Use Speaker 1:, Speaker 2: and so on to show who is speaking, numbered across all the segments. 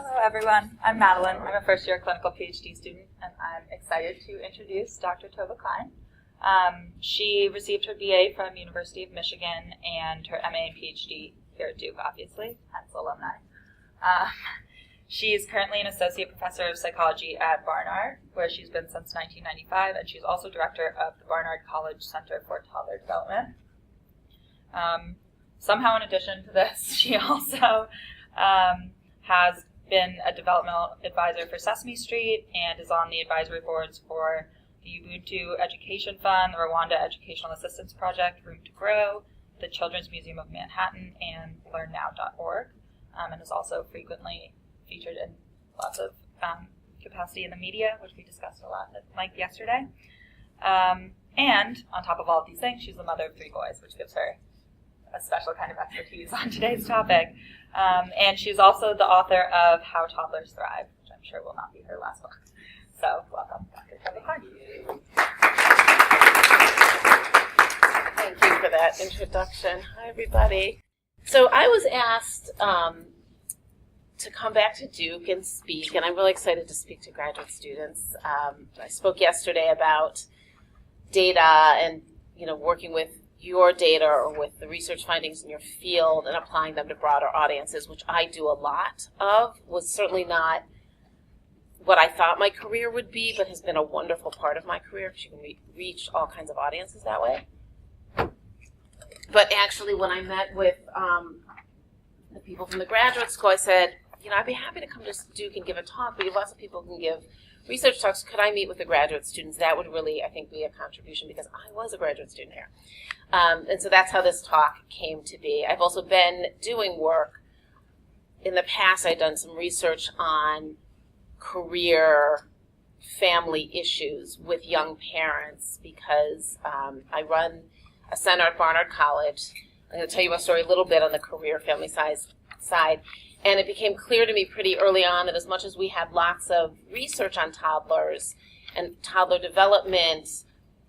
Speaker 1: Hello everyone, I'm Madeline. I'm a first year clinical PhD student and I'm excited to introduce Dr. Tovah Klein. She received her BA from University of Michigan and her MA and PhD here at Duke, obviously, hence alumni. She's currently an associate professor of psychology at Barnard, where she's been since 1995, and she's also director of the Barnard College Center for Toddler Development. Somehow, in addition to this, she also has been a developmental advisor for Sesame Street and is on the advisory boards for the Ubuntu Education Fund, the Rwanda Educational Assistance Project, Room to Grow, the Children's Museum of Manhattan, and LearnNow.org, and is also frequently featured in lots of capacity in the media, which we discussed a lot, like yesterday. And on top of all of these things, she's the mother of 3 boys, which gives her a special kind of expertise on today's topic. And she's also the author of How Toddlers Thrive, which I'm sure will not be her last book. So welcome, Dr. Tovah Klein.
Speaker 2: Thank you for that introduction. Hi, everybody. So I was asked to come back to Duke and speak, and I'm really excited to speak to graduate students. I spoke yesterday about data and working with your data or with the research findings in your field and applying them to broader audiences, which I do a lot of. Was certainly not what I thought my career would be, but has been a wonderful part of my career because you can reach all kinds of audiences that way. But actually, when I met with the people from the graduate school, I said, I'd be happy to come to Duke and give a talk, but you have lots of people who can give research talks. Could I meet with the graduate students? That would really, I think, be a contribution because I was a graduate student here. And so that's how this talk came to be. I've also been doing work. In the past, I've done some research on career family issues with young parents because I run a center at Barnard College. I'm going to tell you a story a little bit on the career family side. And it became clear to me pretty early on that as much as we had lots of research on toddlers and toddler development,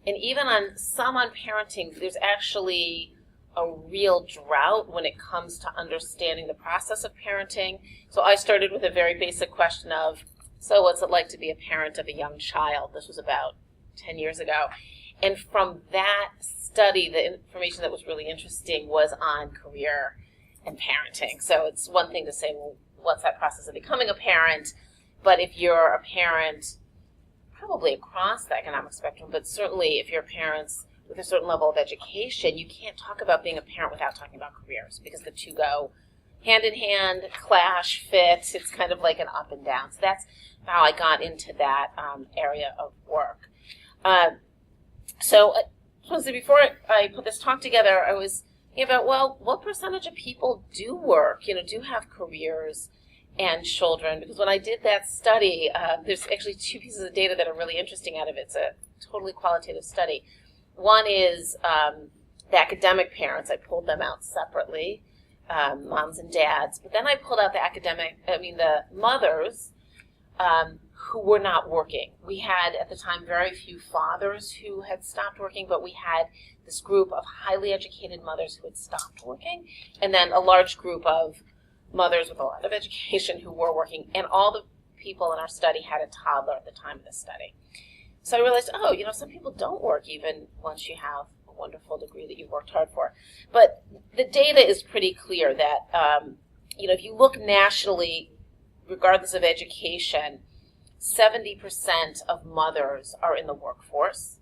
Speaker 2: and even on some on parenting, there's actually a real drought when it comes to understanding the process of parenting. So I started with a very basic question of, so what's it like to be a parent of a young child? This was about 10 years ago. And from that study, the information that was really interesting was on career and parenting. So it's one thing to say, well, what's that process of becoming a parent? But if you're a parent, probably across the economic spectrum, but certainly if you're parents with a certain level of education, you can't talk about being a parent without talking about careers because the two go hand in hand, clash, fit. It's kind of like an up and down. So that's how I got into that area of work. So I just want to say, before I put this talk together, I was thinking about, well, what percentage of people do work, do have careers and children? Because when I did that study, there's actually 2 pieces of data that are really interesting out of it. It's a totally qualitative study. One is the academic parents. I pulled them out separately, moms and dads. But then I pulled out the mothers who were not working. We had, at the time, very few fathers who had stopped working, but we had this group of highly educated mothers who had stopped working, and then a large group of mothers with a lot of education who were working, and all the people in our study had a toddler at the time of the study. So I realized, some people don't work even once you have a wonderful degree that you've worked hard for. But the data is pretty clear that, if you look nationally, regardless of education, 70% of mothers are in the workforce,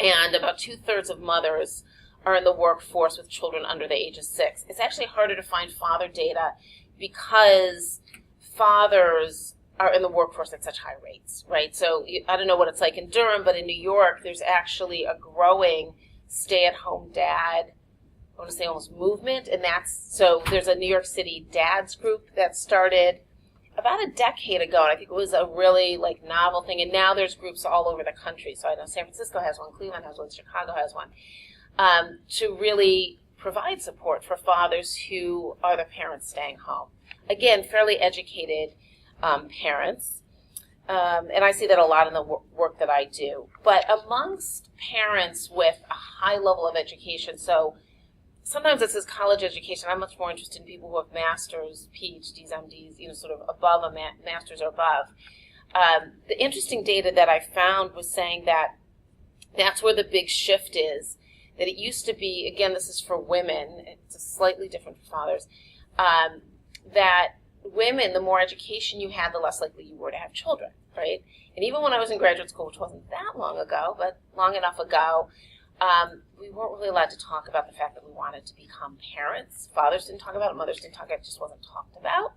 Speaker 2: and about 2/3 of mothers are in the workforce with children under the age of 6. It's actually harder to find father data because fathers are in the workforce at such high rates, right? So I don't know what it's like in Durham, but in New York, there's actually a growing stay-at-home dad, I want to say almost movement, and so there's a New York City dads group that started about a decade ago, and I think it was a really novel thing, and now there's groups all over the country. So I know San Francisco has one, Cleveland has one, Chicago has one, to really provide support for fathers who are the parents staying home. Again, fairly educated parents, and I see that a lot in the work that I do. But amongst parents with a high level of education, so sometimes it says college education. I'm much more interested in people who have masters, PhDs, MDs, sort of above a master's or above. The interesting data that I found was saying that that's where the big shift is, that it used to be, again, this is for women, it's slightly different for fathers, that women, the more education you had, the less likely you were to have children, right? And even when I was in graduate school, which wasn't that long ago, but long enough ago, we weren't really allowed to talk about the fact that we wanted to become parents. Fathers didn't talk about it, mothers didn't talk about it, just wasn't talked about.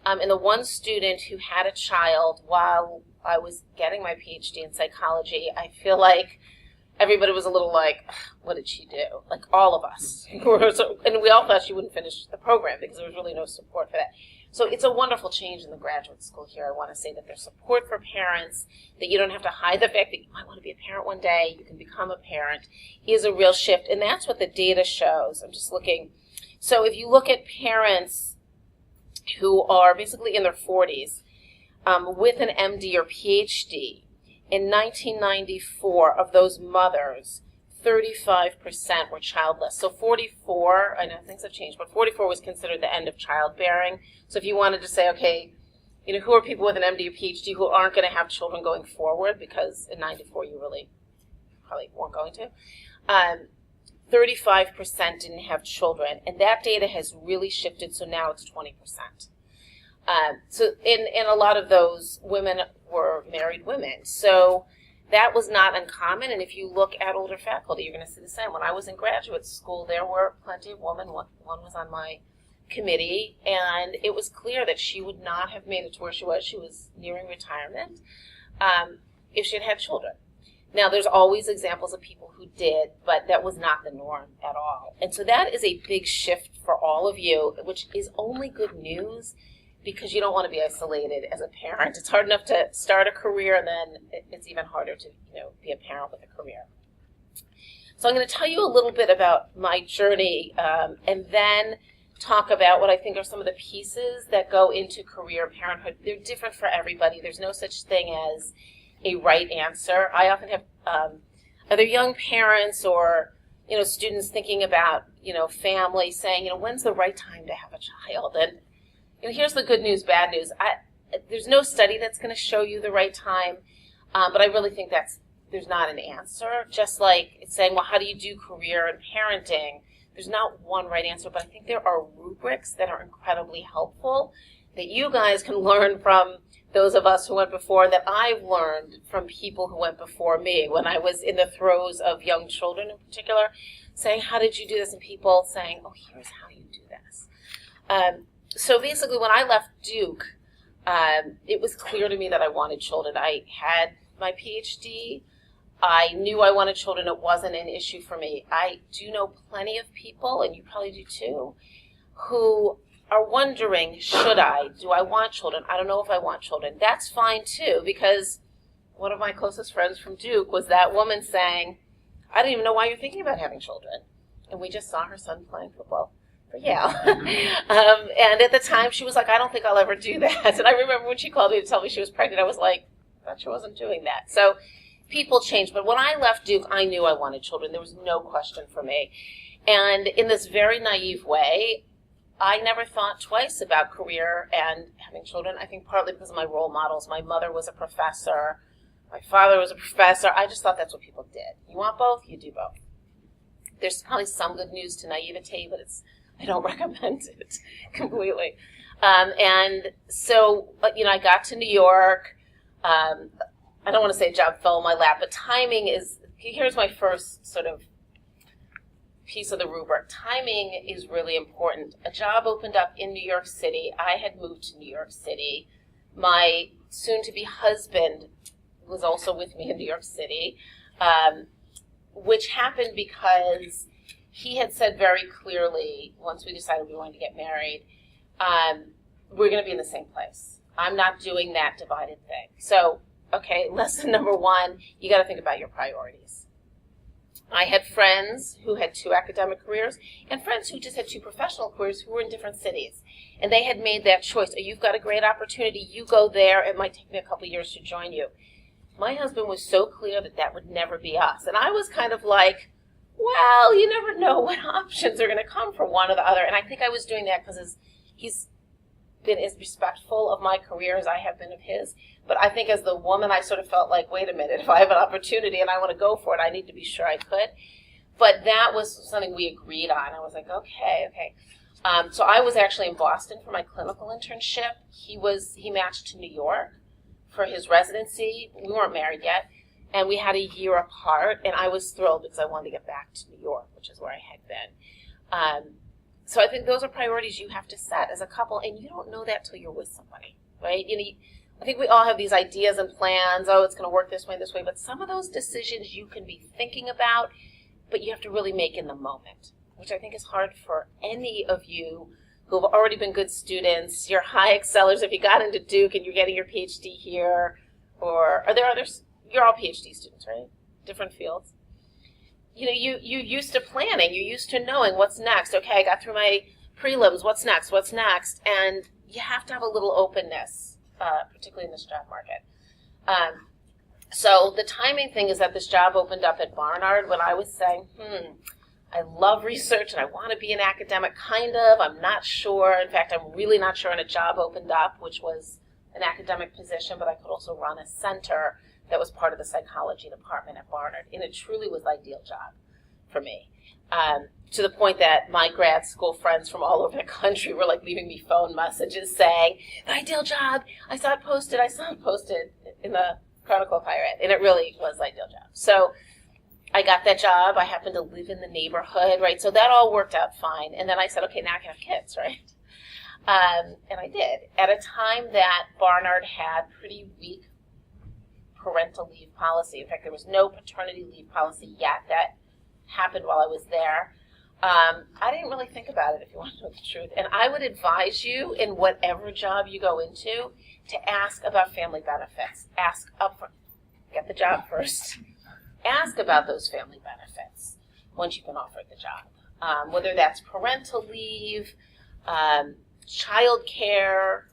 Speaker 2: And the one student who had a child while I was getting my PhD in psychology, I feel like everybody was a little like, what did she do? Like all of us. And we all thought she wouldn't finish the program because there was really no support for that. So it's a wonderful change in the graduate school here. I want to say that there's support for parents, that you don't have to hide the fact that you might want to be a parent one day, you can become a parent, is a real shift. And that's what the data shows. I'm just looking. So if you look at parents who are basically in their 40s with an MD or PhD, in 1994, of those mothers, 35% were childless. So 44, I know things have changed, but 44 was considered the end of childbearing. So if you wanted to say, okay, who are people with an MD or PhD who aren't going to have children going forward, because in 94 you really probably weren't going to, 35% didn't have children. And that data has really shifted, so now it's 20%. So in a lot of those women were married women. So that was not uncommon. And if you look at older faculty, you're going to see the same. When I was in graduate school, there were plenty of women. One was on my committee, and it was clear that she would not have made it to where she was. She was nearing retirement if she had had children. Now, there's always examples of people who did, but that was not the norm at all. And so that is a big shift for all of you, which is only good news, because you don't want to be isolated as a parent. It's hard enough to start a career, and then it's even harder to be a parent with a career. So I'm going to tell you a little bit about my journey, and then talk about what I think are some of the pieces that go into career parenthood. They're different for everybody. There's no such thing as a right answer. I often have other young parents or students thinking about family, saying when's the right time to have a child. And here's the good news, bad news. There's no study that's going to show you the right time, but I really think there's not an answer. Just like it's saying, well, how do you do career and parenting? There's not one right answer, but I think there are rubrics that are incredibly helpful that you guys can learn from those of us who went before, that I've learned from people who went before me when I was in the throes of young children in particular, saying, how did you do this? And people saying, oh, here's how you do this. So basically, when I left Duke, it was clear to me that I wanted children. I had my PhD. I knew I wanted children. It wasn't an issue for me. I do know plenty of people, and you probably do too, who are wondering, should I? Do I want children? I don't know if I want children. That's fine too, because one of my closest friends from Duke was that woman saying, I don't even know why you're thinking about having children. And we just saw her son playing football for Yale. And at the time, she was like, I don't think I'll ever do that. And I remember when she called me to tell me she was pregnant, I was like, I thought she wasn't doing that. So people change. But when I left Duke, I knew I wanted children. There was no question for me. And in this very naive way, I never thought twice about career and having children. I think partly because of my role models. My mother was a professor. My father was a professor. I just thought that's what people did. You want both? You do both. There's probably some good news to naivete, but I don't recommend it completely. And so, I got to New York. I don't want to say a job fell in my lap, but timing is, here's my first sort of piece of the rubric. Timing is really important. A job opened up in New York City. I had moved to New York City. My soon-to-be husband was also with me in New York City, which happened because he had said very clearly, once we decided we wanted to get married, we're going to be in the same place. I'm not doing that divided thing. So, okay, lesson number one, you got to think about your priorities. I had friends who had 2 academic careers and friends who just had 2 professional careers who were in different cities. And they had made that choice. Oh, you've got a great opportunity. You go there. It might take me a couple of years to join you. My husband was so clear that would never be us. And I was kind of like, well, you never know what options are going to come from one or the other. And I think I was doing that because he's been as respectful of my career as I have been of his. But I think as the woman, I sort of felt like, wait a minute, if I have an opportunity and I want to go for it, I need to be sure I could. But that was something we agreed on. I was like, okay. So I was actually in Boston for my clinical internship. He matched to New York for his residency. We weren't married yet. And we had a year apart. And I was thrilled because I wanted to get back to New York, which is where I had been. So I think those are priorities you have to set as a couple. And you don't know that till you're with somebody, right? I think we all have these ideas and plans. Oh, it's going to work this way. But some of those decisions you can be thinking about, but you have to really make in the moment, which I think is hard for any of you who have already been good students. You're high excellers if you got into Duke and you're getting your PhD here, or are there others? You're all PhD students, right? Different fields. You're used to planning. You're used to knowing what's next. Okay, I got through my prelims. What's next? And you have to have a little openness, particularly in this job market. So the timing thing is that this job opened up at Barnard when I was saying, I love research and I want to be an academic, kind of. I'm not sure. In fact, I'm really not sure. And a job opened up, which was an academic position, but I could also run a center that was part of the psychology department at Barnard. And it truly was the ideal job for me. To the point that my grad school friends from all over the country were like leaving me phone messages saying, the ideal job, I saw it posted in the Chronicle of Higher Ed. And it really was the ideal job. So I got that job. I happened to live in the neighborhood, right? So that all worked out fine. And then I said, okay, now I can have kids, right? And I did. At a time that Barnard had pretty weak parental leave policy. In fact, there was no paternity leave policy yet. That happened while I was there. I didn't really think about it, if you want to know the truth. And I would advise you, in whatever job you go into, to ask about family benefits. Ask up front. Get the job first. Ask about those family benefits once you've been offered the job. Whether that's parental leave, child care,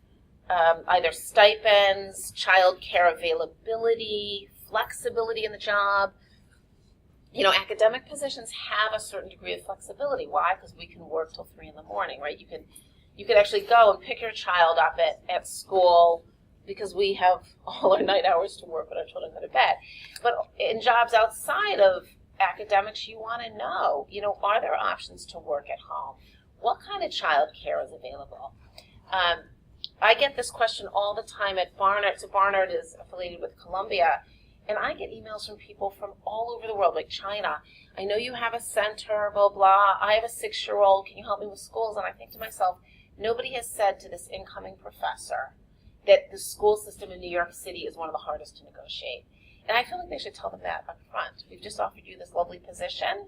Speaker 2: either stipends, child care availability, flexibility in the job. Academic positions have a certain degree of flexibility. Why? Because we can work till 3 a.m, right? You could actually go and pick your child up at school, because we have all our night hours to work when our children go to bed. But in jobs outside of academics, you want to know, are there options to work at home? What kind of child care is available? I get this question all the time at Barnard. So Barnard is affiliated with Columbia, and I get emails from people from all over the world, like China. I know you have a center, blah, blah. I have a 6-year-old. Can you help me with schools? And I think to myself, nobody has said to this incoming professor that the school system in New York City is one of the hardest to negotiate. And I feel like they should tell them that up front. We've just offered you this lovely position.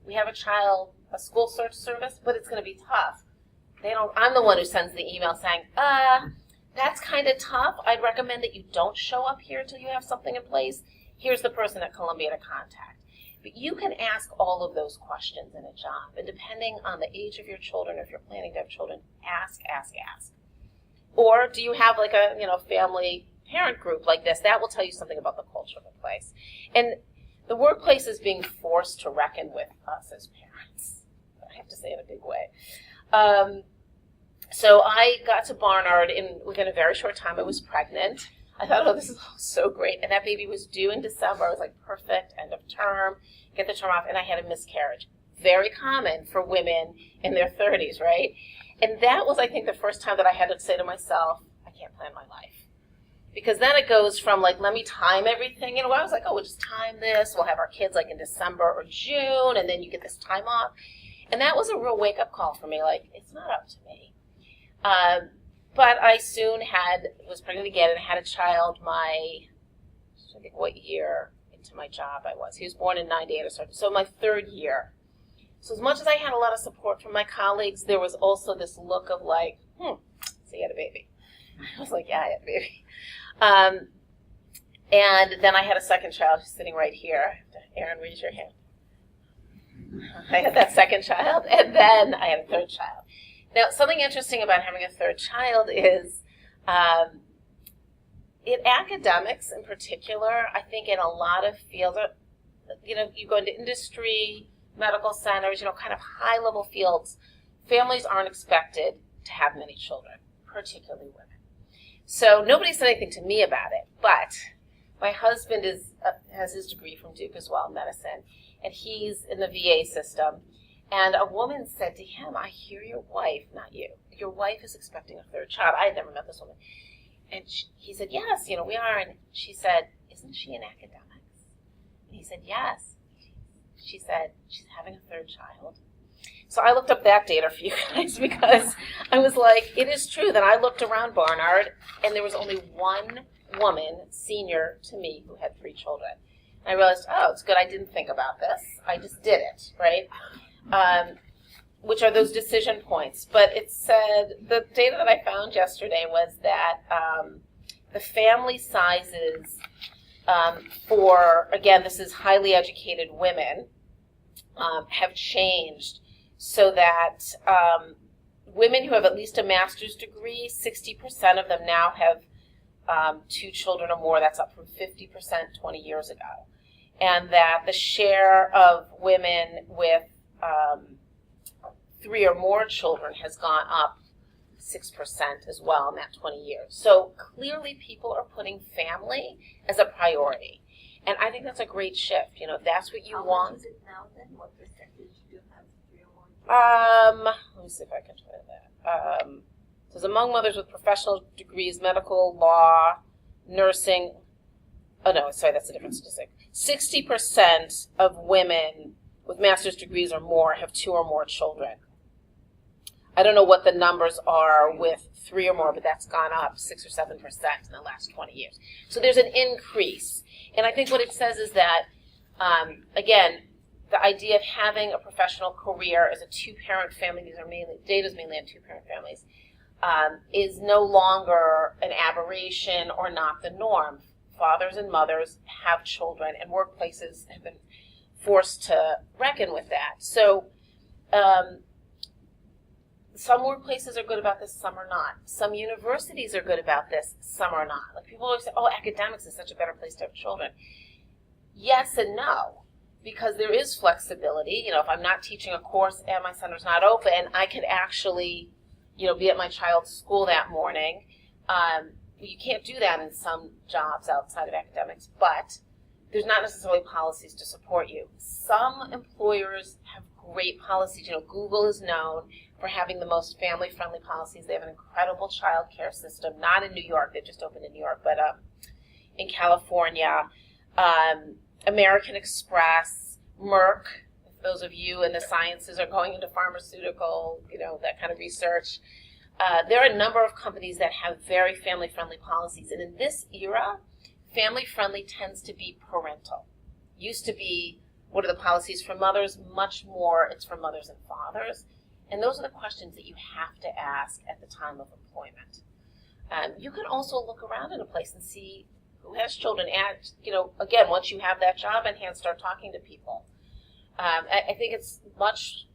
Speaker 2: We have a school search service, but it's going to be tough. I'm the one who sends the email saying, that's kind of tough. I'd recommend that you don't show up here until you have something in place. Here's the person at Columbia to contact. But you can ask all of those questions in a job. And depending on the age of your children, if you're planning to have children, ask. Or do you have like a family parent group like this? That will tell you something about the culture of the place. And the workplace is being forced to reckon with us as parents. I have to say in a big way. So I got to Barnard, and within a very short time I was pregnant. I thought, this is so great. And that baby was due in December. I was like, perfect, end of term, get the term off, and I had a miscarriage. Very common for women in their 30s, right? And that was, I think, the first time that I had to say to myself, I can't plan my life. Because then it goes from like, let me time everything. I was like, we'll just time this. We'll have our kids like in December or June, and then you get this time off. And that was a real wake-up call for me, like, it's not up to me. But I soon was pregnant again and had a child I think what year into my job I was. He was born in 98 or so my 3rd year. So as much as I had a lot of support from my colleagues, there was also this look of like, so you had a baby. I was like, yeah, I had a baby. And then I had a second child who's sitting right here. Aaron, raise your hand. I had that second child, and then I had a 3rd child. Now, something interesting about having a 3rd child is, in academics in particular, I think in a lot of fields, you go into industry, medical centers, kind of high-level fields, families aren't expected to have many children, particularly women. So nobody said anything to me about it, but my husband has his degree from Duke as well, medicine, and he's in the VA system. And a woman said to him, I hear your wife, not you, your wife is expecting a third child. I had never met this woman. And he said, yes, we are. And she said, isn't she in academics? And he said, yes. She said, she's having a third child. So I looked up that data for you guys because I was like, it is true. Then I looked around Barnard, and there was only one woman, senior to me, who had 3 children. And I realized, it's good I didn't think about this. I just did it, right? Which are those decision points. But it said, the data that I found yesterday was that the family sizes for, again, this is highly educated women, have changed so that women who have at least a master's degree, 60% of them now have 2 children or more. That's up from 50% 20 years ago. And that the share of women with 3 or more children has gone up 6% as well in that 20 years. So clearly people are putting family as a priority. And I think that's a great shift. If that's what you want.
Speaker 3: How much is it now then? What percentage do you have 3 or more?
Speaker 2: Let me see if I can try that. It says among mothers with professional degrees, medical, law, nursing. Oh no, sorry, that's a different statistic. 60% of women with master's degrees or more have 2 or more children. I don't know what the numbers are with 3 or more, but that's gone up 6 or 7% in the last 20 years. So there's an increase. And I think what it says is that, again, the idea of having a professional career as a 2-parent family, data's mainly on 2-parent families, is no longer an aberration or not the norm. Fathers and mothers have children, and workplaces have been forced to reckon with that. So some workplaces are good about this, some are not. Some universities are good about this, some are not. Like people always say, academics is such a better place to have children. Yes and no, because there is flexibility. If I'm not teaching a course and my center's not open, I could actually, be at my child's school that morning. You can't do that in some jobs outside of academics, but there's not necessarily policies to support you. Some employers have great policies. Google is known for having the most family-friendly policies. They have an incredible child care system, not in New York. They just opened in New York, but in California. American Express, Merck, if those of you in the sciences are going into pharmaceutical, that kind of research. There are a number of companies that have very family-friendly policies. And in this era, family-friendly tends to be parental. Used to be, what are the policies for mothers? Much more, it's for mothers and fathers. And those are the questions that you have to ask at the time of employment. You can also look around in a place and see who has children. And, again, once you have that job in hand, start talking to people. I think it's much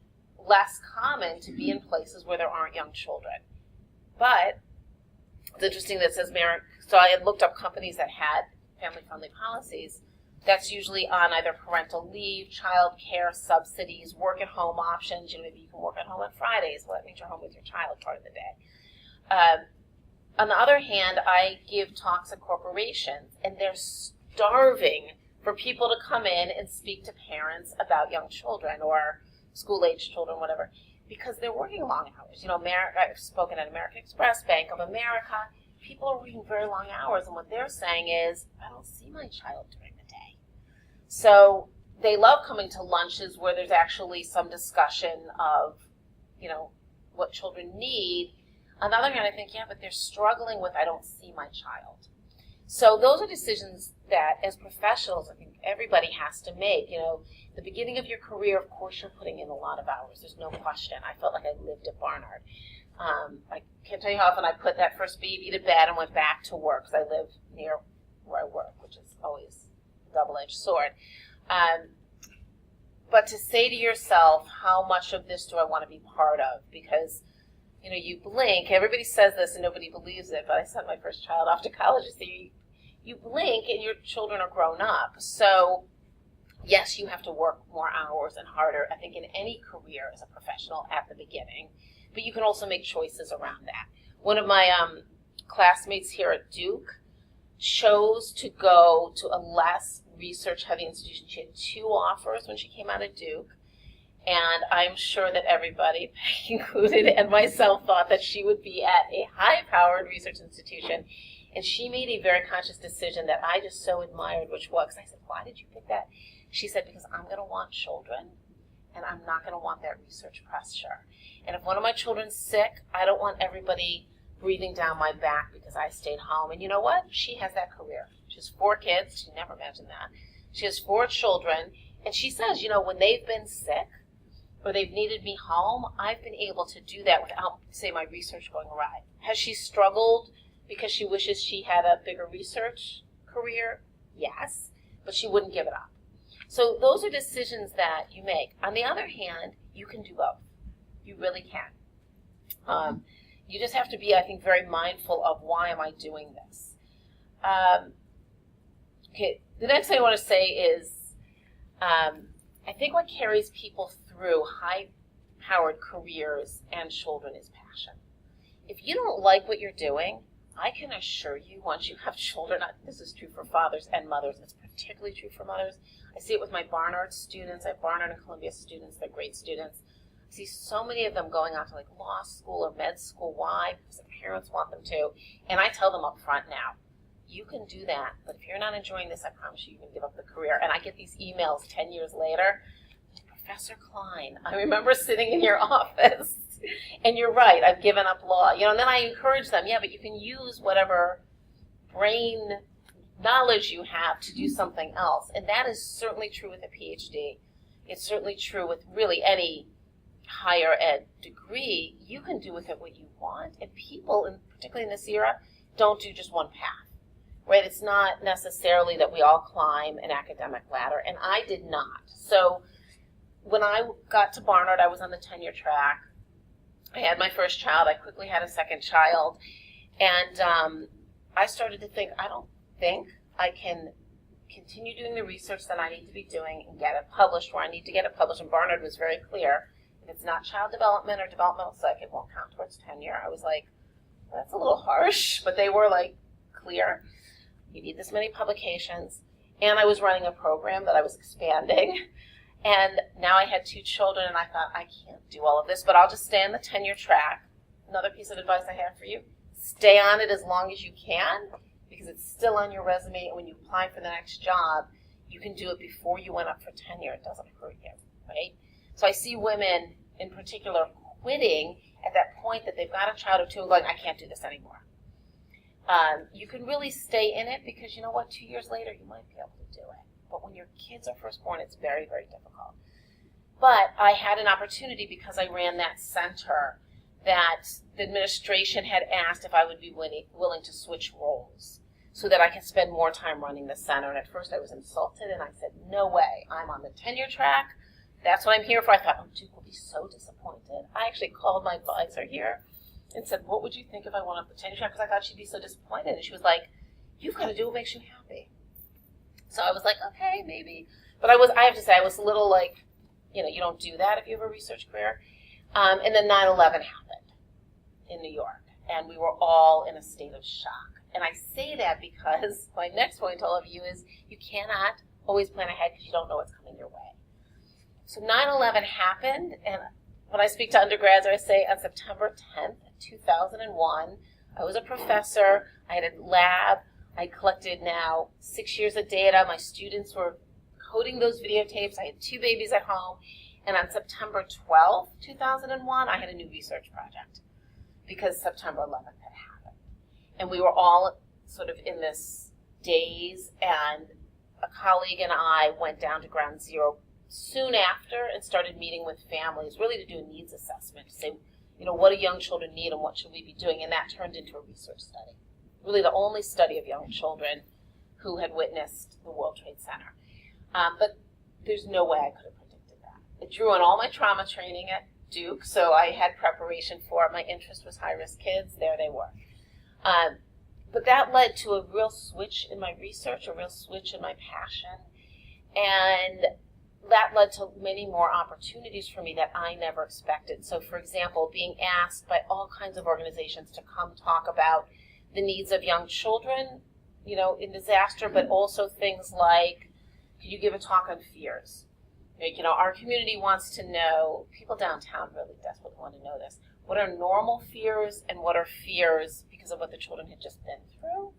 Speaker 2: less common to be in places where there aren't young children. But it's interesting that it says so I had looked up companies that had family-friendly policies. That's usually on either parental leave, child care subsidies, work-at-home options. Maybe you can work at home on Fridays. Well, that means you're home with your child part of the day. On the other hand, I give talks at corporations, and they're starving for people to come in and speak to parents about young children or school-age children, whatever, because they're working long hours. I've spoken at American Express, Bank of America. People are working very long hours, and what they're saying is, I don't see my child during the day. So they love coming to lunches where there's actually some discussion of, what children need. On the other hand, I think, but they're struggling with, I don't see my child. So those are decisions that, as professionals, I think everybody has to make. The beginning of your career, of course, you're putting in a lot of hours. There's no question. I felt like I lived at Barnard. I can't tell you how often I put that first baby to bed and went back to work because I live near where I work, which is always a double-edged sword. But to say to yourself, how much of this do I want to be part of? Because, you blink. Everybody says this and nobody believes it, but I sent my first child off to college. So you blink and your children are grown up. So Yes, you have to work more hours and harder, I think, in any career as a professional at the beginning, but you can also make choices around that. One of my classmates here at Duke chose to go to a less research-heavy institution. She had 2 offers when she came out of Duke, and I'm sure that everybody, included and myself, thought that she would be at a high-powered research institution, and she made a very conscious decision that I just so admired, which was, I said, why did you pick that? She said, because I'm going to want children, and I'm not going to want that research pressure. And if one of my children's sick, I don't want everybody breathing down my back because I stayed home. And you know what? She has that career. She has 4 kids. She never imagined that. She has 4 children. And she says, when they've been sick or they've needed me home, I've been able to do that without, say, my research going awry. Has she struggled because she wishes she had a bigger research career? Yes. But she wouldn't give it up. So those are decisions that you make. On the other hand, you can do both. You really can. You just have to be, I think, very mindful of why am I doing this. Okay, the next thing I want to say is I think what carries people through high-powered careers and children is passion. If you don't like what you're doing, I can assure you once you have children, this is true for fathers and mothers, it's particularly true for mothers. I see it with my Barnard students. I have Barnard and Columbia students. They're great students. I see so many of them going on to like law school or med school. Why? Because their parents want them to. And I tell them up front now, you can do that, but if you're not enjoying this, I promise you can give up the career. And I get these emails 10 years later, Professor Klein, I remember sitting in your office, and you're right, I've given up law. And then I encourage them, yeah, but you can use whatever brain knowledge you have to do something else. And that is certainly true with a PhD. It's certainly true with really any higher ed degree. You can do with it what you want. And people, particularly in this era, don't do just one path, right? It's not necessarily that we all climb an academic ladder, and I did not. So when I got to Barnard, I was on the tenure track. I had my first child. I quickly had a second child. And I started to think, I don't think I can continue doing the research that I need to be doing and get it published where I need to get it published. And Barnard was very clear. If it's not child development or developmental psych, it won't count towards tenure. I was like, well, that's a little harsh. But they were like, clear. You need this many publications. And I was running a program that I was expanding. And now I had 2 children, and I thought, I can't do all of this, but I'll just stay on the tenure track. Another piece of advice I have for you, stay on it as long as you can, because it's still on your resume, and when you apply for the next job, you can do it before you went up for tenure. It doesn't hurt you, right? So I see women in particular quitting at that point that they've got a child or 2 and going, I can't do this anymore. You can really stay in it because you know what, 2 years later you might be able to do it. But when your kids are first born, it's very, very difficult. But I had an opportunity because I ran that center that the administration had asked if I would be willing to switch roles so that I could spend more time running the center. And at first I was insulted, and I said, no way. I'm on the tenure track. That's what I'm here for. I thought, oh, Duke will be so disappointed. I actually called my advisor here and said, what would you think if I went up the tenure track? Because I thought she'd be so disappointed. And she was like, you've got to do what makes you happy. So I was like, okay, maybe. But I have to say, I was a little like, you don't do that if you have a research career. And then 9/11 happened in New York, and we were all in a state of shock. And I say that because my next point to all of you is you cannot always plan ahead because you don't know what's coming your way. So 9/11 happened, and when I speak to undergrads, I say on September 10th, 2001, I was a professor. I had a lab. I collected now 6 years of data. My students were coding those videotapes. I had 2 babies at home. And on September 12th, 2001, I had a new research project because September 11th had happened. And we were all sort of in this daze, and a colleague and I went down to ground zero soon after and started meeting with families, really to do a needs assessment, to say, what do young children need and what should we be doing? And that turned into a research study. Really the only study of young children who had witnessed the World Trade Center. But there's no way I could have predicted that. It drew on all my trauma training at Duke, so I had preparation for it. My interest was high-risk kids. There they were. But that led to a real switch in my research, a real switch in my passion. And that led to many more opportunities for me that I never expected. So, for example, being asked by all kinds of organizations to come talk about the needs of young children, in disaster, but also things like, could you give a talk on fears? Our community wants to know, people downtown really desperately want to know this, what are normal fears and what are fears because of what the children had just been through?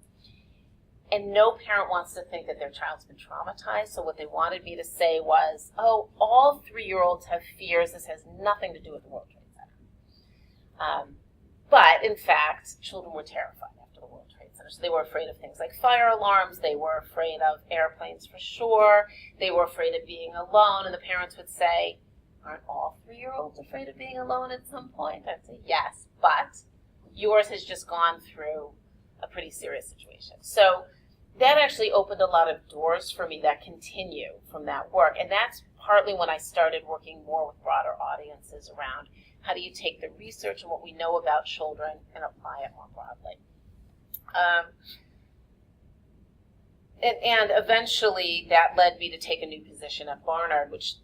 Speaker 2: And no parent wants to think that their child's been traumatized, so what they wanted me to say was, all 3-year-olds have fears, this has nothing to do with the World Trade Center. But, in fact, children were terrified after the World Trade Center. So they were afraid of things like fire alarms, they were afraid of airplanes for sure, they were afraid of being alone, and the parents would say, aren't all 3-year-olds afraid of being alone at some point? I'd say, yes, but yours has just gone through a pretty serious situation. So that actually opened a lot of doors for me that continue from that work. And that's partly when I started working more with broader audiences around how do you take the research and what we know about children and apply it more broadly. And eventually that led me to take a new position at Barnard, which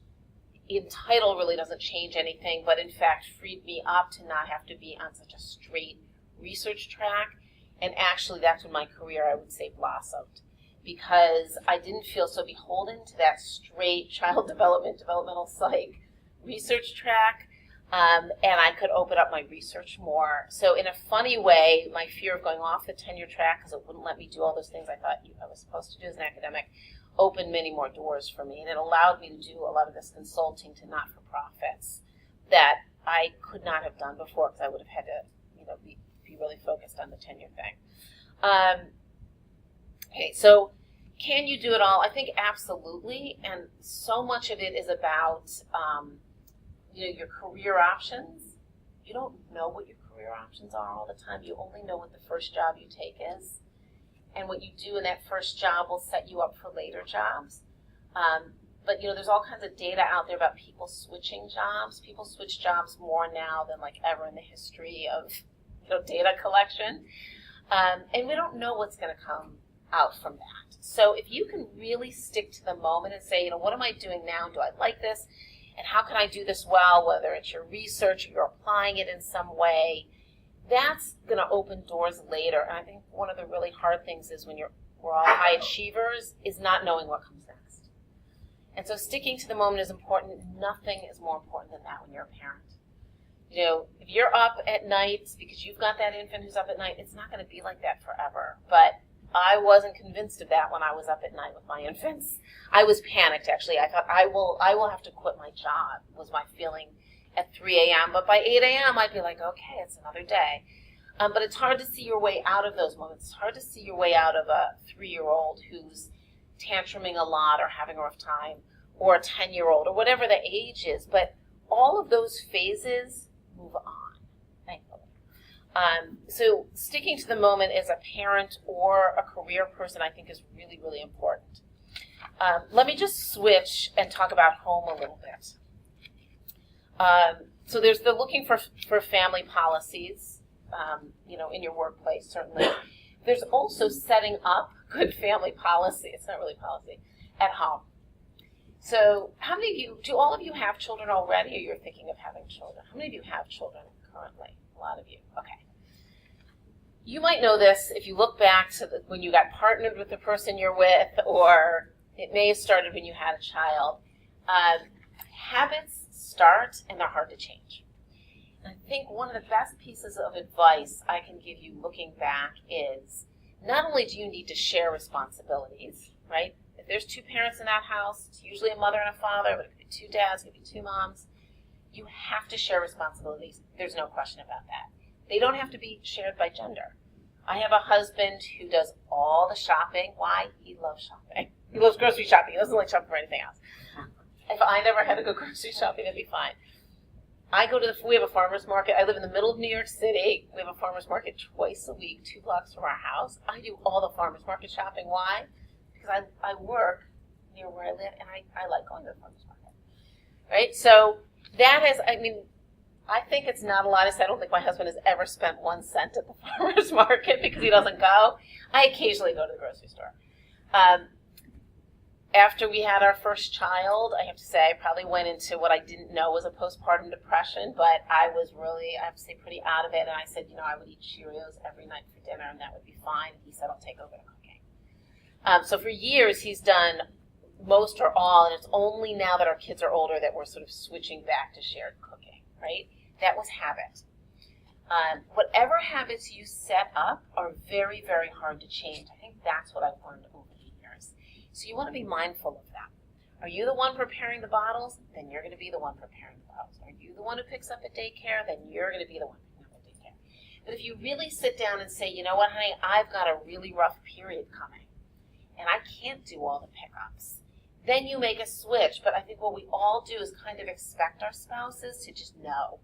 Speaker 2: in title really doesn't change anything, but in fact freed me up to not have to be on such a straight research track. And actually, that's when my career, I would say, blossomed, because I didn't feel so beholden to that straight child developmental psych research track, and I could open up my research more. So in a funny way, my fear of going off the tenure track, because it wouldn't let me do all those things I thought I was supposed to do as an academic, opened many more doors for me, and it allowed me to do a lot of this consulting to not-for-profits that I could not have done before, because I would have had to, be really focused on the tenure thing. Okay, so can you do it all? I think absolutely, and so much of it is about your career options. You don't know what your career options are all the time. You only know what the first job you take is, and what you do in that first job will set you up for later jobs. But there's all kinds of data out there about people switching jobs. People switch jobs more now than like ever in the history of data collection. And we don't know what's going to come out from that. So if you can really stick to the moment and say, what am I doing now? Do I like this? And how can I do this well? Whether it's your research or you're applying it in some way, that's going to open doors later. And I think one of the really hard things is when we're all high achievers is not knowing what comes next. And so sticking to the moment is important. Nothing is more important than that when you're a parent. If you're up at night because you've got that infant who's up at night, it's not going to be like that forever. But I wasn't convinced of that when I was up at night with my infants. I was panicked, actually. I thought, I will have to quit my job, was my feeling at 3 a.m. But by 8 a.m., I'd be like, okay, it's another day. But it's hard to see your way out of those moments. It's hard to see your way out of a 3-year-old who's tantruming a lot or having a rough time, or a 10-year-old, or whatever the age is. But all of those phases move on, thankfully. So sticking to the moment as a parent or a career person, I think, is really, really important. Let me just switch and talk about home a little bit. So there's the looking for family policies, in your workplace, certainly. There's also setting up good family policy. It's not really policy at home. So how many of you, do all of you have children already, or you're thinking of having children? How many of you have children currently? A lot of you. Okay. You might know this if you look back to when you got partnered with the person you're with, or it may have started when you had a child. Habits start and they're hard to change. And I think one of the best pieces of advice I can give you looking back is not only do you need to share responsibilities, right? If there's 2 parents in that house, it's usually a mother and a father, but it could be 2 dads, it could be 2 moms. You have to share responsibilities. There's no question about that. They don't have to be shared by gender. I have a husband who does all the shopping. Why? He loves shopping. He loves grocery shopping. He doesn't like shopping for anything else. If I never had to go grocery shopping, that'd be fine. We have a farmer's market. I live in the middle of New York City. We have a farmer's market twice a week, 2 blocks from our house. I do all the farmer's market shopping. Why? Because I work near where I live, and I like going to the farmer's market. Right? So that is, I think it's not a lot. I don't think my husband has ever spent 1 cent at the farmer's market because he doesn't go. I occasionally go to the grocery store. after we had our first child, I have to say, I probably went into what I didn't know was a postpartum depression, but I was really, I have to say, pretty out of it. And I said, I would eat Cheerios every night for dinner, and that would be fine. He said, I'll take over the cooking. So for years, he's done most or all, and it's only now that our kids are older that we're sort of switching back to shared cooking, right? That was habit. Whatever habits you set up are very, very hard to change. I think that's what I've learned over the years. So you want to be mindful of that. Are you the one preparing the bottles? Then you're going to be the one preparing the bottles. Are you the one who picks up at daycare? Then you're going to be the one picking up at daycare. But if you really sit down and say, you know what, honey, I've got a really rough period coming, and I can't do all the pickups, then you make a switch. But I think what we all do is kind of expect our spouses to just know.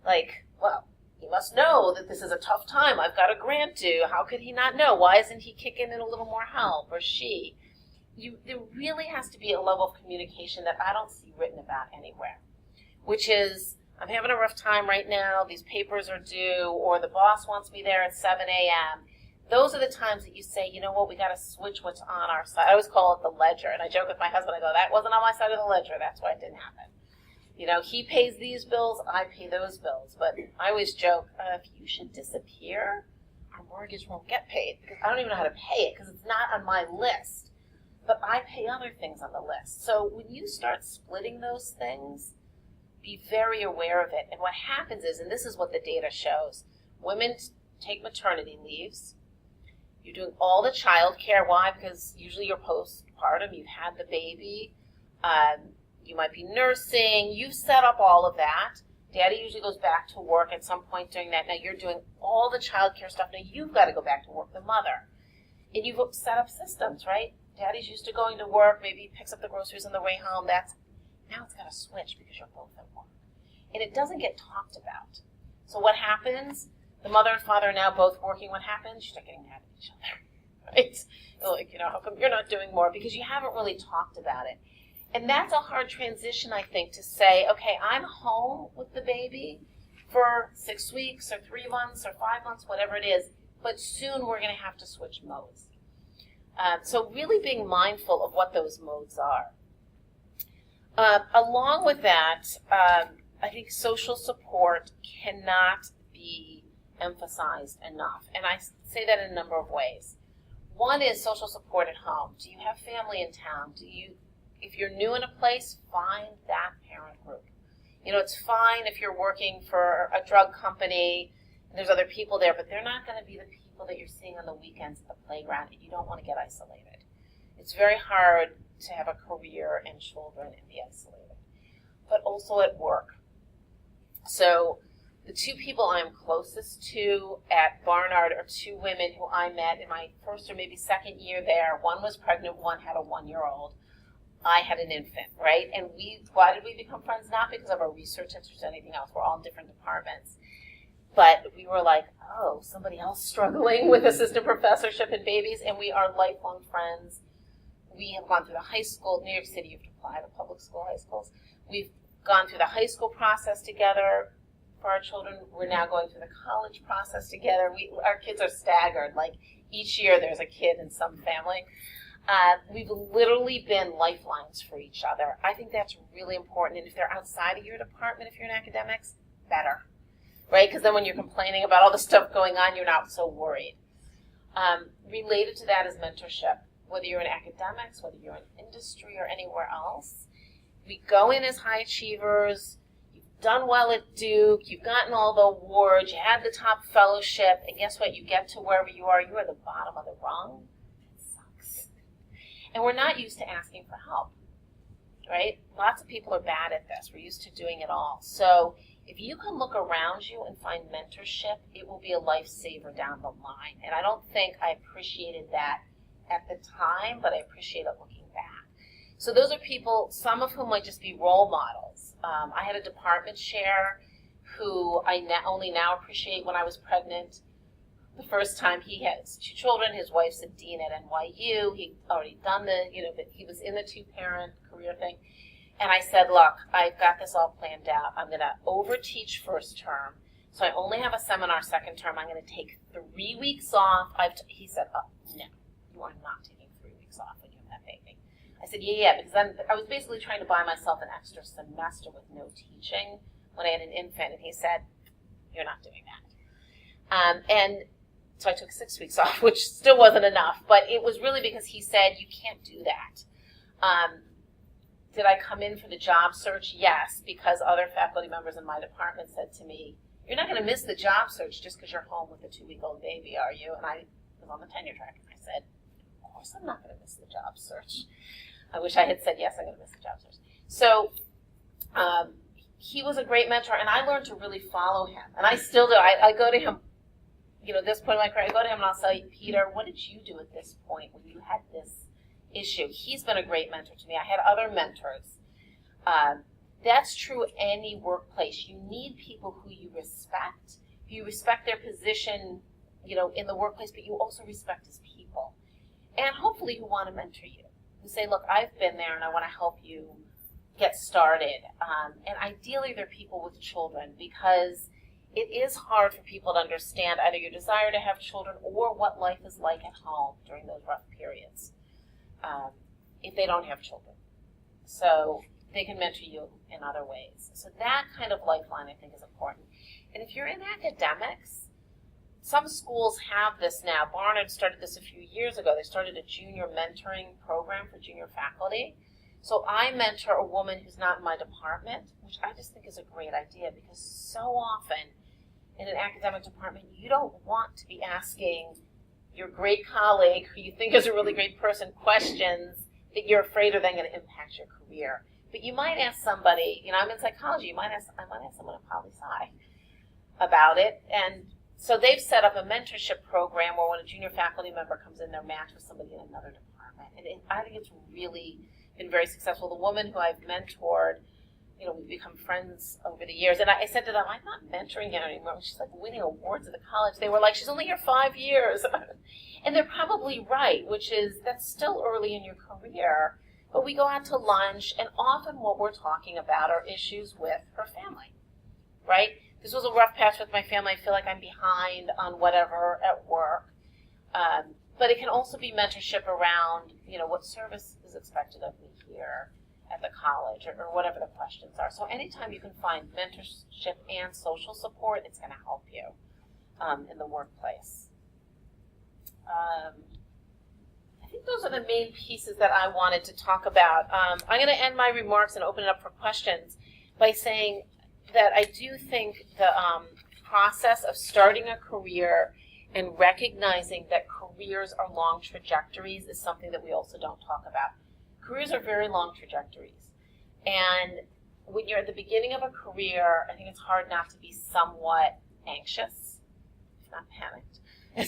Speaker 2: Like, well, he must know that this is a tough time. I've got a grant due. How could he not know? Why isn't he kicking in a little more help? Or she? There really has to be a level of communication that I don't see written about anywhere, which is, I'm having a rough time right now. These papers are due, or the boss wants me there at 7 a.m. Those are the times that you say, you know what, we got to switch what's on our side. I always call it the ledger. And I joke with my husband, I go, that wasn't on my side of the ledger. That's why it didn't happen. He pays these bills, I pay those bills. But I always joke, if you should disappear, our mortgage won't get paid. Because I don't even know how to pay it because it's not on my list. But I pay other things on the list. So when you start splitting those things, be very aware of it. And what happens is, and this is what the data shows, women take maternity leaves. You're doing all the child care. Why? Because usually you're postpartum, you've had the baby. You might be nursing. You've set up all of that. Daddy usually goes back to work at some point during that. Now you're doing all the childcare stuff. Now you've got to go back to work, the mother. And you've set up systems, right? Daddy's used to going to work. Maybe he picks up the groceries on the way home. Now it's got to switch because you're both at work. And it doesn't get talked about. So what happens? The mother and father are now both working. What happens? You start getting mad at each other, right? You're like, how come you're not doing more? Because you haven't really talked about it. And that's a hard transition, I think, to say, okay, I'm home with the baby for 6 weeks or 3 months or 5 months, whatever it is, but soon we're going to have to switch modes. So really being mindful of what those modes are. Along with that, I think social support cannot be emphasized enough. And I say that in a number of ways. One is social support at home. Do you have family in town? If you're new in a place, find that parent group. It's fine if you're working for a drug company and there's other people there, but they're not going to be the people that you're seeing on the weekends at the playground, and you don't want to get isolated. It's very hard to have a career and children and be isolated, but also at work. So the two people I'm closest to at Barnard are two women who I met in my first or maybe second year there. One was pregnant, one had a 1-year-old. I had an infant, right? And why did we become friends? Not because of our research interests or anything else. We're all in different departments. But we were like, oh, somebody else struggling with assistant professorship and babies, and we are lifelong friends. We have gone through the high school. New York City, you have to apply to public school, high schools. We've gone through the high school process together for our children. We're now going through the college process together. Our kids are staggered. Like each year there's a kid in some family. We've literally been lifelines for each other. I think that's really important. And if they're outside of your department, if you're in academics, better, right? Because then when you're complaining about all the stuff going on, you're not so worried. Related to that is mentorship. Whether you're in academics, whether you're in industry or anywhere else, we go in as high achievers. You've done well at Duke. You've gotten all the awards. You had the top fellowship. And guess what? You get to wherever you are the bottom of the rung. And we're not used to asking for help, right? Lots of people are bad at this. We're used to doing it all. So if you can look around you and find mentorship, it will be a lifesaver down the line. And I don't think I appreciated that at the time, but I appreciate it looking back. So those are people, some of whom might just be role models. I had a department chair who I only now appreciate. When I was pregnant, the first time, he has 2 children. His wife's a dean at NYU. He'd already done he was in the 2-parent career thing. And I said, look, I've got this all planned out. I'm going to overteach first term. So I only have a seminar second term. I'm going to take 3 weeks off. He said, oh, no, you are not taking 3 weeks off when you have that baby. I said, yeah, because then I was basically trying to buy myself an extra semester with no teaching when I had an infant, and he said, you're not doing that. And so I took 6 weeks off, which still wasn't enough, but it was really because he said, you can't do that. Did I come in for the job search? Yes, because other faculty members in my department said to me, you're not going to miss the job search just because you're home with a 2-week-old baby, are you? And I was on the tenure track, and I said, of course I'm not going to miss the job search. I wish I had said, yes, I'm going to miss the job search. So he was a great mentor, and I learned to really follow him. And I still do. I go to him, this point in my career, I go to him and I'll say, Peter, what did you do at this point when you had this issue? He's been a great mentor to me. I had other mentors. That's true any workplace. You need people who you respect. You respect their position, in the workplace, but you also respect as people. And hopefully who want to mentor you. Who say, look, I've been there and I want to help you get started. And ideally they're people with children, because it is hard for people to understand either your desire to have children or what life is like at home during those rough periods if they don't have children. So they can mentor you in other ways. So that kind of lifeline, I think, is important. And if you're in academics, some schools have this now. Barnard started this a few years ago. They started a junior mentoring program for junior faculty. So I mentor a woman who's not in my department, which I just think is a great idea, because so often in an academic department, you don't want to be asking your great colleague, who you think is a really great person, questions that you're afraid are then going to impact your career. But you might ask somebody, I'm in psychology, I might ask someone in poli-sci about it. And so they've set up a mentorship program where when a junior faculty member comes in, they're matched with somebody in another department. And I think it's really been very successful. The woman who I've mentored, we've become friends over the years. And I said to them, I'm not mentoring her anymore. She's like winning awards at the college. They were like, she's only here 5 years. And they're probably right, which is that's still early in your career. But we go out to lunch, and often what we're talking about are issues with her family, right? This was a rough patch with my family. I feel like I'm behind on whatever at work. But it can also be mentorship around, what service is expected of me here at the college, or whatever the questions are. So anytime you can find mentorship and social support, it's going to help you in the workplace. I think those are the main pieces that I wanted to talk about. I'm going to end my remarks and open it up for questions by saying that I do think the process of starting a career and recognizing that careers are long trajectories is something that we also don't talk about. Careers are very long trajectories. And when you're at the beginning of a career, I think it's hard not to be somewhat anxious, if not panicked,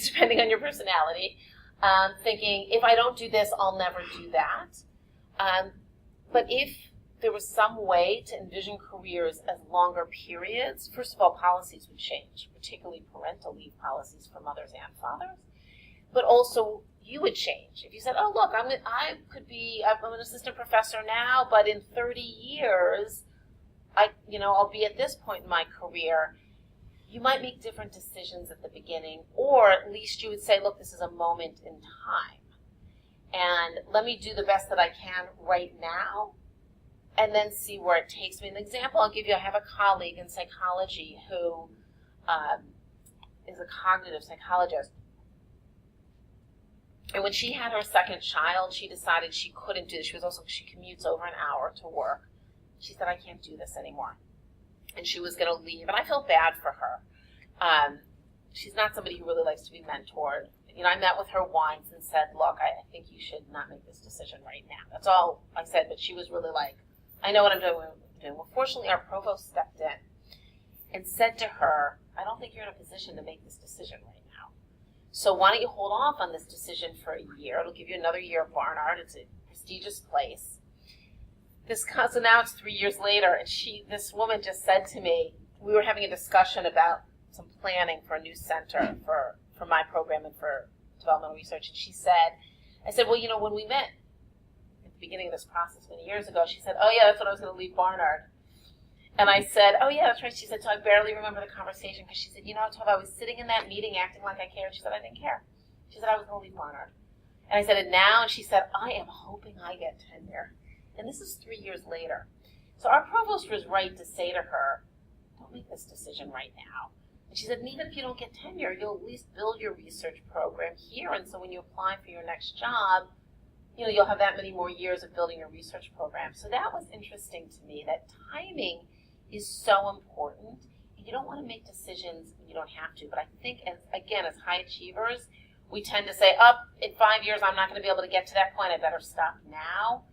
Speaker 2: depending on your personality, thinking, if I don't do this, I'll never do that. But if there was some way to envision careers as longer periods, first of all, policies would change, particularly parental leave policies for mothers and fathers. But also, you would change. If you said, oh, look, I'm an assistant professor now, but in 30 years, I'll be at this point in my career, you might make different decisions at the beginning, or at least you would say, look, this is a moment in time, and let me do the best that I can right now, and then see where it takes me. An example I'll give you, I have a colleague in psychology who is a cognitive psychologist. And when she had her second child, she decided she couldn't do this. She commutes over an hour to work. She said, I can't do this anymore. And she was going to leave. And I felt bad for her. She's not somebody who really likes to be mentored. I met with her once and said, look, I think you should not make this decision right now. That's all I said. But she was really like, I know what I'm doing. Well, fortunately, our provost stepped in and said to her, I don't think you're in a position to make this decision right now. So why don't you hold off on this decision for a year? It'll give you another year at Barnard. It's a prestigious place. So now it's 3 years later, and this woman just said to me, we were having a discussion about some planning for a new center for my program and for developmental research, and I said, well, when we met at the beginning of this process many years ago, she said, oh yeah, that's when I was going to leave Barnard. And I said, oh yeah, that's right. She said, so I barely remember the conversation, because she said, Tovah, I was sitting in that meeting acting like I cared. She said, I didn't care. She said, I was going to leave Barnard. And I said, and now? And she said, I am hoping I get tenure. And this is 3 years later. So our provost was right to say to her, don't make this decision right now. And she said, and even if you don't get tenure, you'll at least build your research program here. And so when you apply for your next job, you'll have that many more years of building your research program. So that was interesting to me, that timing is so important. You don't want to make decisions when you don't have to. But I think, as high achievers, we tend to say, in 5 years, I'm not going to be able to get to that point. I better stop now.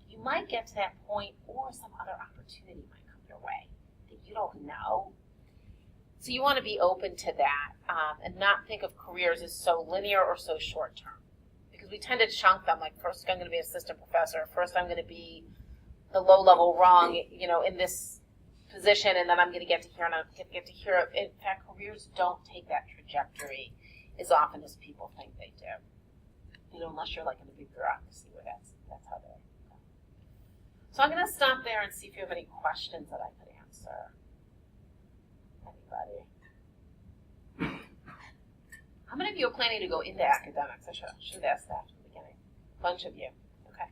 Speaker 2: You might get to that point, or some other opportunity might come your way that you don't know. So you want to be open to that and not think of careers as so linear or so short-term. Because we tend to chunk them, like first I'm going to be assistant professor, first I'm going to be the low-level rung, in this position, and then I'm going to get to here, and I'm going to get to here. In fact, careers don't take that trajectory as often as people think they do. Unless you're like in a big bureaucracy where that's how they go. So I'm going to stop there and see if you have any questions that I could answer. Anybody? How many of you are planning to go into academics? I should ask that from the beginning. A bunch of you. Okay.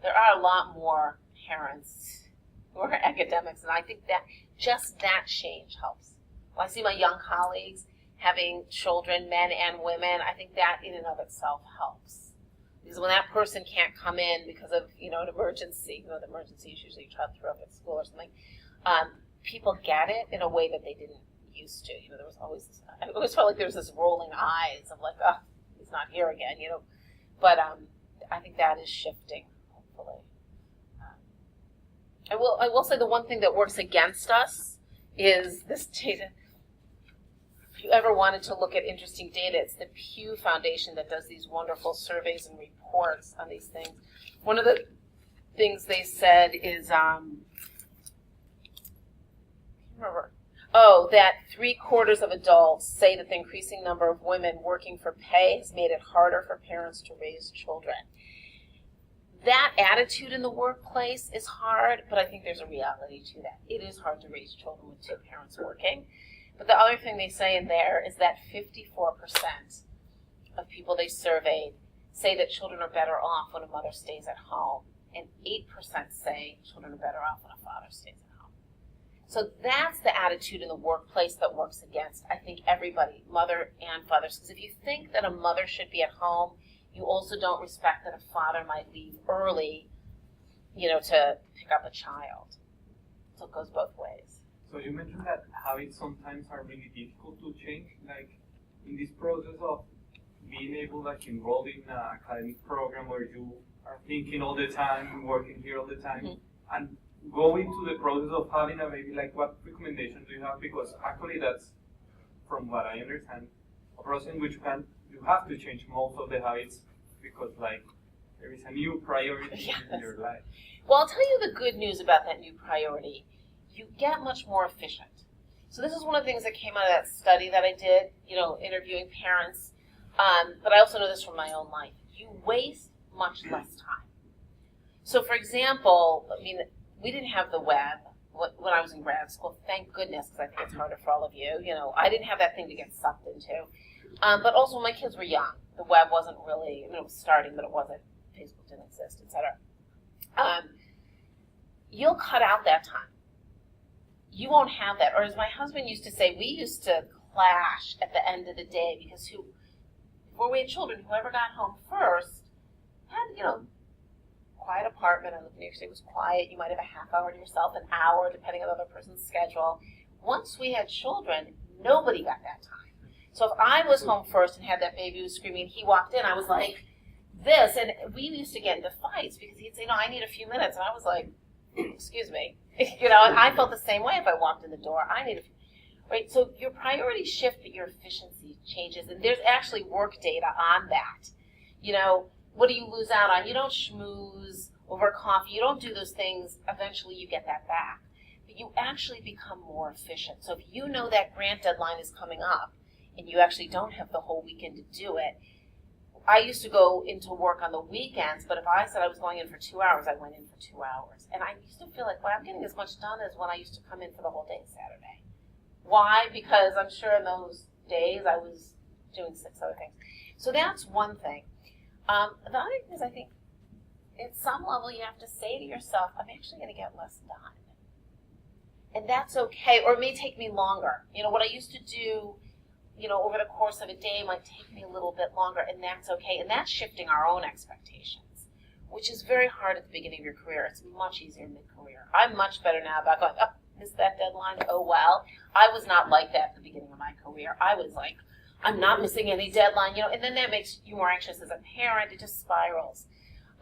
Speaker 2: There are a lot more parents who are academics, and I think that just that change helps. When I see my young colleagues having children, men and women, I think that in and of itself helps. Because when that person can't come in because of, an emergency, the emergency is usually a child threw up at school or something, people get it in a way that they didn't used to. There was always this, I always felt like there was this rolling eyes of like, oh, he's not here again, But I think that is shifting, hopefully. I will say the one thing that works against us is this data. If you ever wanted to look at interesting data, it's the Pew Foundation that does these wonderful surveys and reports on these things. One of the things they said is, that 3/4 of adults say that the increasing number of women working for pay has made it harder for parents to raise children. That attitude in the workplace is hard, but I think there's a reality to that. It is hard to raise children with two parents working. But the other thing they say in there is that 54% of people they surveyed say that children are better off when a mother stays at home, and 8% say children are better off when a father stays at home. So that's the attitude in the workplace that works against, I think, everybody, mother and fathers. Because if you think that a mother should be at home, you also don't respect that a father might leave early, to pick up a child. So it goes both ways.
Speaker 4: So you mentioned that habits sometimes are really difficult to change, like in this process of being able to enroll in an academic program where you are thinking all the time, working here all the time, mm-hmm. and go into the process of having a baby, like what recommendations do you have? Because actually that's, from what I understand, a process in which you have to change most of the habits because there is a new priority in your life.
Speaker 2: Well, I'll tell you the good news about that new priority. You get much more efficient. So this is one of the things that came out of that study that I did, interviewing parents. But I also know this from my own life. You waste much less time. So, for example, we didn't have the web when I was in grad school. Thank goodness, because I think it's harder for all of you. I didn't have that thing to get sucked into. But also, when my kids were young, the web wasn't really, it was starting, but it wasn't. Facebook didn't exist, etc. You'll cut out that time. You won't have that. Or as my husband used to say, we used to clash at the end of the day because before we had children, whoever got home first had, quiet apartment. I lived in New York City. It was quiet. You might have a half hour to yourself, an hour, depending on the other person's schedule. Once we had children, nobody got that time. So if I was home first and had that baby who was screaming, he walked in, I was like this. And we used to get into fights because he'd say, no, I need a few minutes. And I was like, excuse me. And I felt the same way if I walked in the door. I need a few. Right? So your priorities shift, but your efficiency changes. And there's actually work data on that. What do you lose out on? You don't schmooze over coffee. You don't do those things. Eventually you get that back. But you actually become more efficient. So if you know that grant deadline is coming up and you actually don't have the whole weekend to do it, I used to go into work on the weekends, but if I said I was going in for 2 hours, I went in for 2 hours. And I used to feel like, I'm getting as much done as when I used to come in for the whole day Saturday. Why? Because I'm sure in those days I was doing 6 other things. So that's one thing. The other thing is, I think at some level you have to say to yourself, I'm actually going to get less done. And that's okay, or it may take me longer. What I used to do, over the course of a day might take me a little bit longer, and that's okay. And that's shifting our own expectations, which is very hard at the beginning of your career. It's much easier mid-career. I'm much better now about going, oh, missed that deadline, oh well. I was not like that at the beginning of my career. I was like, I'm not missing any deadline, and then that makes you more anxious as a parent. It just spirals.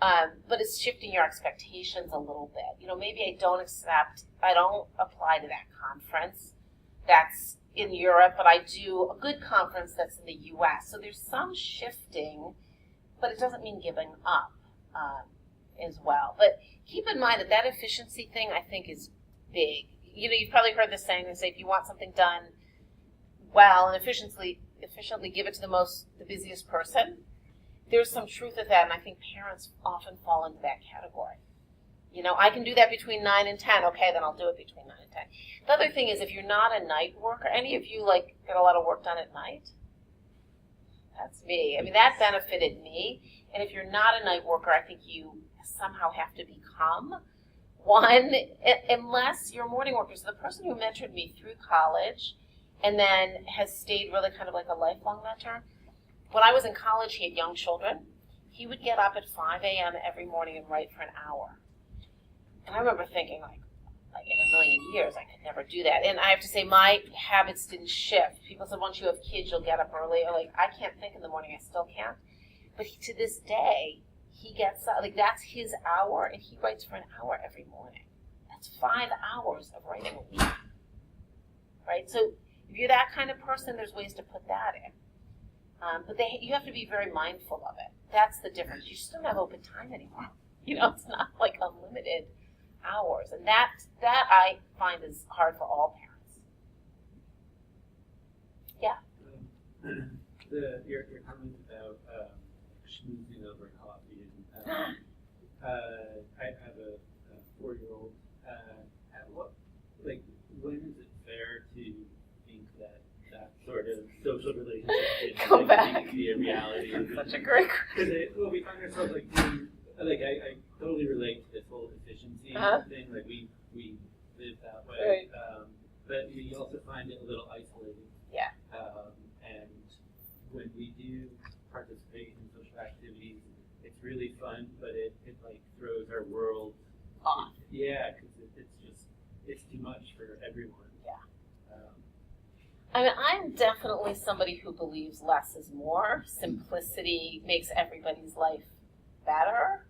Speaker 2: But it's shifting your expectations a little bit. Maybe I don't apply to that conference that's in Europe, but I do a good conference that's in the U.S. So there's some shifting, but it doesn't mean giving up as well. But keep in mind that efficiency thing, I think, is big. You've probably heard this saying, they say if you want something done well and efficiently give it to the busiest person. There's some truth to that, and I think parents often fall into that category. I can do that between 9 and 10. Okay, then I'll do it between 9 and 10. The other thing is, if you're not a night worker, any of you get a lot of work done at night? That's me. That benefited me. And if you're not a night worker, I think you somehow have to become one, unless you're a morning worker. So the person who mentored me through college and then has stayed really kind of like a lifelong mentor, when I was in college, he had young children. He would get up at 5 a.m. every morning and write for an hour. And I remember thinking, like in a million years, I could never do that. And I have to say, my habits didn't shift. People said, once you have kids, you'll get up early. Or I can't think in the morning. I still can't. But to this day, he gets up. That's his hour, and he writes for an hour every morning. That's 5 hours of writing a week. Right? So if you're that kind of person, there's ways to put that in. But you have to be very mindful of it. That's the difference. You just don't have open time anymore. It's not like unlimited hours. And that I find is hard for all parents. Yeah.
Speaker 5: Your comment about schmoozing over coffee. I have a 4-year-old. When is it fair to think that sort of social relationship is be a reality?
Speaker 2: Such a great
Speaker 5: question. Because we find ourselves I totally relate to this whole efficiency thing. We live that way.
Speaker 2: Right.
Speaker 5: But you also find it a little isolating.
Speaker 2: Yeah.
Speaker 5: And when we do participate in social activities, it's really fun, but it throws our world
Speaker 2: off.
Speaker 5: Yeah, because it's too much for everyone.
Speaker 2: Yeah. I'm definitely somebody who believes less is more. Simplicity makes everybody's life better.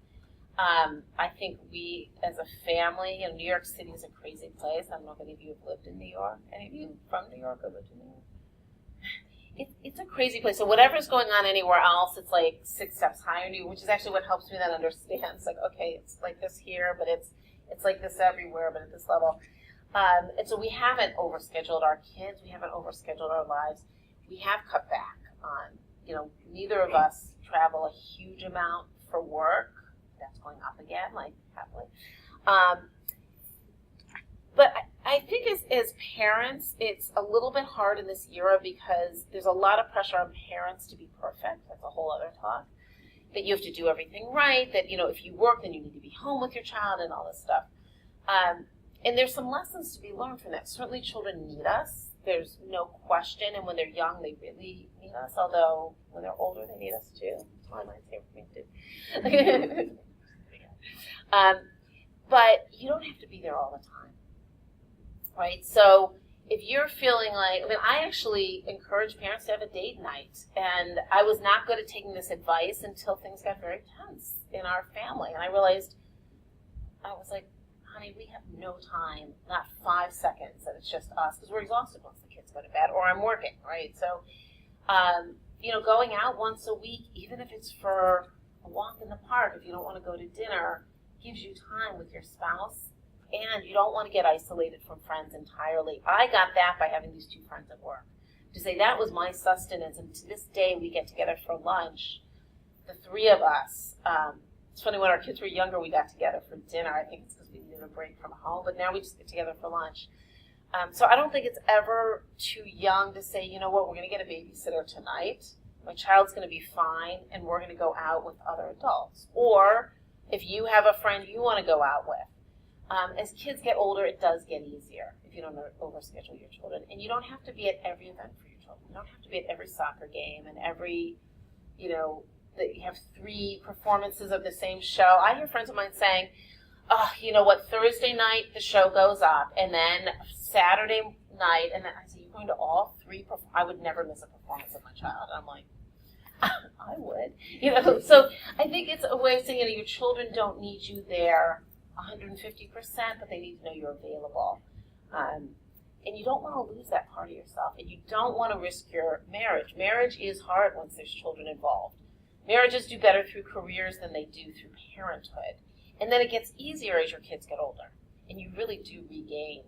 Speaker 2: I think we, as a family, New York City is a crazy place. I don't know if any of you have lived in New York. Any of you from New York have lived in New York? It's a crazy place. So whatever's going on anywhere else, it's 6 steps higher than you, which is actually what helps me then understand. It's okay, it's like this here, but it's like this everywhere, but at this level. And so we haven't overscheduled our kids. We haven't overscheduled our lives. We have cut back on, neither of us travel a huge amount for work. That's going up again, happily. But I think as parents, it's a little bit hard in this era because there's a lot of pressure on parents to be perfect. That's a whole other talk. That you have to do everything right, that, if you work, then you need to be home with your child and all this stuff. And there's some lessons to be learned from that. Certainly children need us. There's no question. And when they're young, they really need us. Although when they're older, they need us too. That's why mine's here for me too. But you don't have to be there all the time. Right? So if you're feeling I actually encourage parents to have a date night. And I was not good at taking this advice until things got very tense in our family. And I realized, I was like, honey, we have no time, not 5 seconds, that it's just us, because we're exhausted once the kids go to bed, or I'm working, right? So, going out once a week, even if it's for a walk in the park, if you don't want to go to dinner, gives you time with your spouse, and you don't want to get isolated from friends entirely. I got that by having these 2 friends at work. To say that was my sustenance, and to this day we get together for lunch, the 3 of us. It's funny, when our kids were younger, we got together for dinner. I think it's because we needed a break from home, but now we just get together for lunch. So I don't think it's ever too young to say, you know what, we're going to get a babysitter tonight. My child's going to be fine, and we're going to go out with other adults. Or if you have a friend you want to go out with. As kids get older, it does get easier if you don't overschedule your children. And you don't have to be at every event for your children. You don't have to be at every soccer game and every, that you have 3 performances of the same show. I hear friends of mine saying, oh, you know what, Thursday night the show goes up, and then Saturday night, and then I say, you're going to all 3 I would never miss a performance of my child. And I'm like, I would. So I think it's a way of saying, your children don't need you there 150%, but they need to know you're available. And you don't want to lose that part of yourself, and you don't want to risk your marriage. Marriage is hard once there's children involved. Marriages do better through careers than they do through parenthood. And then it gets easier as your kids get older, and you really do regain.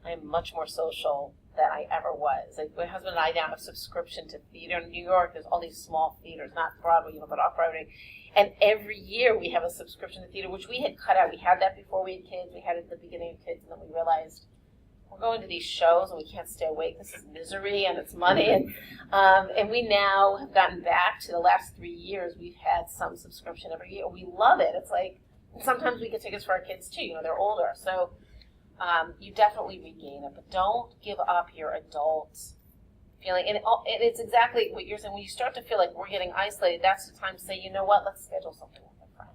Speaker 2: I'm much more social than I ever was. Like, my husband and I now have subscription to theater in New York. There's all these small theaters, not Broadway, but off-Broadway. And every year we have a subscription to theater, which we had cut out. We had that before we had kids. We had it at the beginning of kids, and then we realized we're going to these shows and we can't stay awake. This is misery and it's money. And we now have gotten back to the last 3 years. We've had some subscription every year. We love it. It's like, sometimes we get tickets for our kids too. They're older. So you definitely regain it. But don't give up your adult feeling. And it's exactly what you're saying. When you start to feel like we're getting isolated, that's the time to say, you know what, let's schedule something with a friend.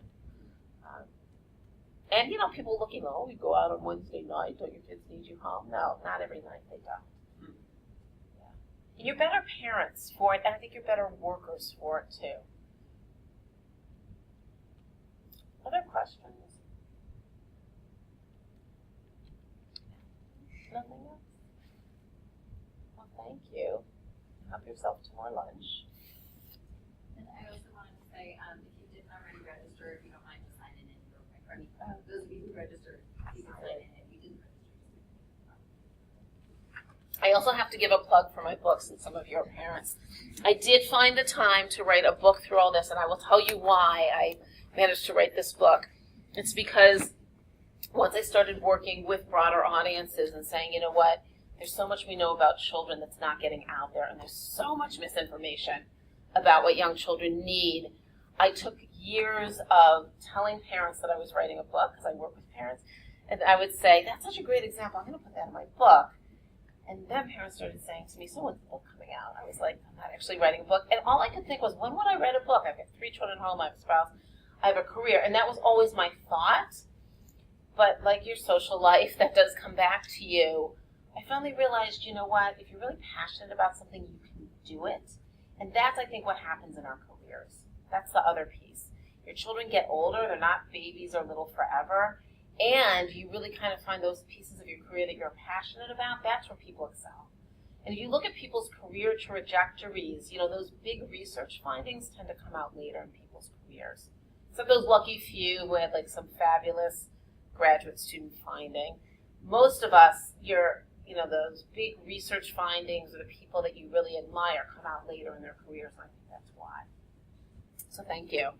Speaker 2: And, people looking, oh, we go out on Wednesday night. Don't your kids need you home? No, not every night they don't. Yeah. And you're better parents for it, and I think you're better workers for it, too. Other questions? Nothing else? Well, thank you. Help yourself to more lunch.
Speaker 6: And I also wanted to say, if you didn't already register, if you don't mind just signing in real quick. I mean, those of you who registered, you can sign in if you didn't register.
Speaker 2: I also have to give a plug for my books and some of your parents. I did find the time to write a book through all this, and I will tell you why I managed to write this book. It's because once I started working with broader audiences and saying, you know what, there's so much we know about children that's not getting out there, and there's so much misinformation about what young children need. I took years of telling parents that I was writing a book, because I work with parents, and I would say, that's such a great example, I'm going to put that in my book. And then parents started saying to me, so when's the book coming out? I was like, I'm not actually writing a book. And all I could think was, when would I write a book? I've got 3 children at home, I have a spouse, I have a career. And that was always my thought. But like your social life, that does come back to you. I finally realized, you know what, if you're really passionate about something, you can do it. And that's, I think, what happens in our careers. That's the other piece. Your children get older, they're not babies or little forever, and you really kind of find those pieces of your career that you're passionate about, that's where people excel. And if you look at people's career trajectories, those big research findings tend to come out later in people's careers. Except those lucky few who had like some fabulous graduate student finding. Most of us, those big research findings or the people that you really admire come out later in their careers, and I think that's why. So thank you.